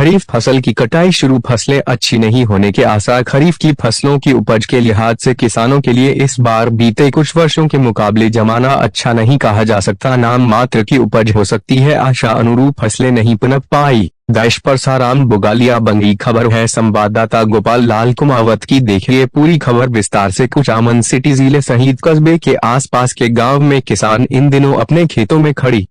खरीफ फसल की कटाई शुरू। फसलें अच्छी नहीं होने के आसार। खरीफ की फसलों की उपज के लिहाज से किसानों के लिए इस बार बीते कुछ वर्षों के मुकाबले जमाना अच्छा नहीं कहा जा सकता। नाम मात्र की उपज हो सकती है, आशा अनुरूप फसलें नहीं पनप पाई। देश पर साराम बुगालिया बंगी। खबर है संवाददाता गोपाल लाल कुमावत की। देखिए पूरी खबर विस्तार से। कुचामन सिटी जिले सहित कस्बे के आसपास के गांव में किसान इन दिनों अपने खेतों में खड़ी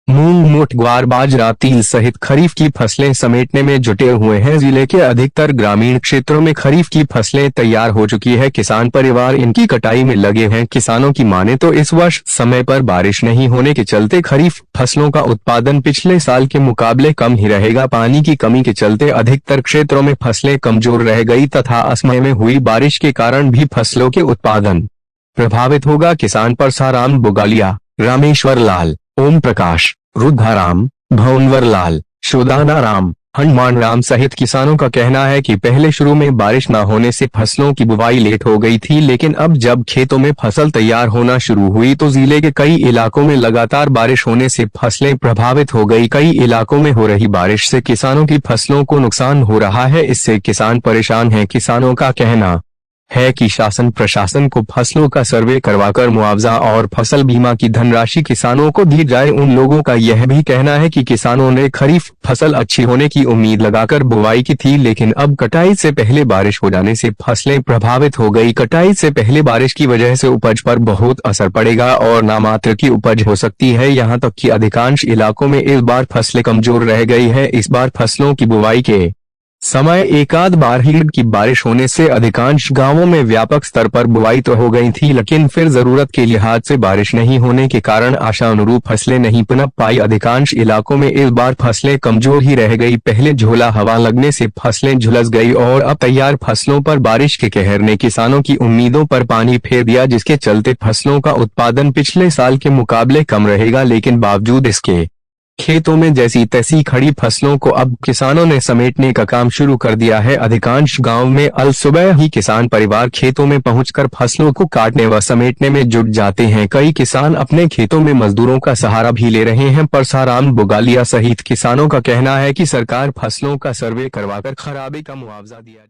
मूंग, मोठ, ग्वार, बाजरा, तिल सहित खरीफ की फसलें समेटने में जुटे हुए हैं। जिले के अधिकतर ग्रामीण क्षेत्रों में खरीफ की फसलें तैयार हो चुकी है। किसान परिवार इनकी कटाई में लगे हैं। किसानों की माने तो इस वर्ष समय पर बारिश नहीं होने के चलते खरीफ फसलों का उत्पादन पिछले साल के मुकाबले कम ही रहेगा। पानी की कमी के चलते अधिकतर क्षेत्रों में फसलें कमजोर रह गई तथा असमय में हुई बारिश के कारण भी फसलों के उत्पादन प्रभावित होगा। किसान परसाराम बुगालिया, रामेश्वर लाल, ओम प्रकाश, रुद्धाराम, भवनवर लाल, शोदाना राम, हनुमान राम सहित किसानों का कहना है कि पहले शुरू में बारिश न होने से फसलों की बुवाई लेट हो गई थी, लेकिन अब जब खेतों में फसल तैयार होना शुरू हुई तो जिले के कई इलाकों में लगातार बारिश होने से फसलें प्रभावित हो गई। कई इलाकों में हो रही बारिश से किसानों की फसलों को नुकसान हो रहा है, इससे किसान परेशान हैं। किसानों का कहना है कि शासन प्रशासन को फसलों का सर्वे करवाकर मुआवजा और फसल बीमा की धनराशि किसानों को दी जाए। उन लोगों का यह भी कहना है कि किसानों ने खरीफ फसल अच्छी होने की उम्मीद लगाकर बुवाई की थी, लेकिन अब कटाई से पहले बारिश हो जाने से फसलें प्रभावित हो गई। कटाई से पहले बारिश की वजह से उपज पर बहुत असर पड़ेगा और नामात्र की उपज हो सकती है। यहाँ तक कि अधिकांश इलाकों में इस बार फसलें कमजोर रह गई है। इस बार फसलों की बुवाई के समय एक आध बार ही की बारिश होने से अधिकांश गांवों में व्यापक स्तर पर बुवाई तो हो गई थी, लेकिन फिर जरूरत के लिहाज से बारिश नहीं होने के कारण आशा अनुरूप फसलें नहीं पनप पाई। अधिकांश इलाकों में इस बार फसलें कमजोर ही रह गई। पहले झोला हवा लगने से फसलें झुलस गई और अब तैयार फसलों पर बारिश के कहर ने किसानों की उम्मीदों पर पानी फेर दिया, जिसके चलते फसलों का उत्पादन पिछले साल के मुकाबले कम रहेगा। लेकिन बावजूद इसके खेतों में जैसी तैसी खड़ी फसलों को अब किसानों ने समेटने का काम शुरू कर दिया है। अधिकांश गांव में अल सुबह ही किसान परिवार खेतों में पहुंचकर फसलों को काटने व समेटने में जुट जाते हैं। कई किसान अपने खेतों में मजदूरों का सहारा भी ले रहे हैं। परसाराम बुगालिया सहित किसानों का कहना है कि सरकार फसलों का सर्वे करवाकर खराबे का मुआवजा दिया जाए।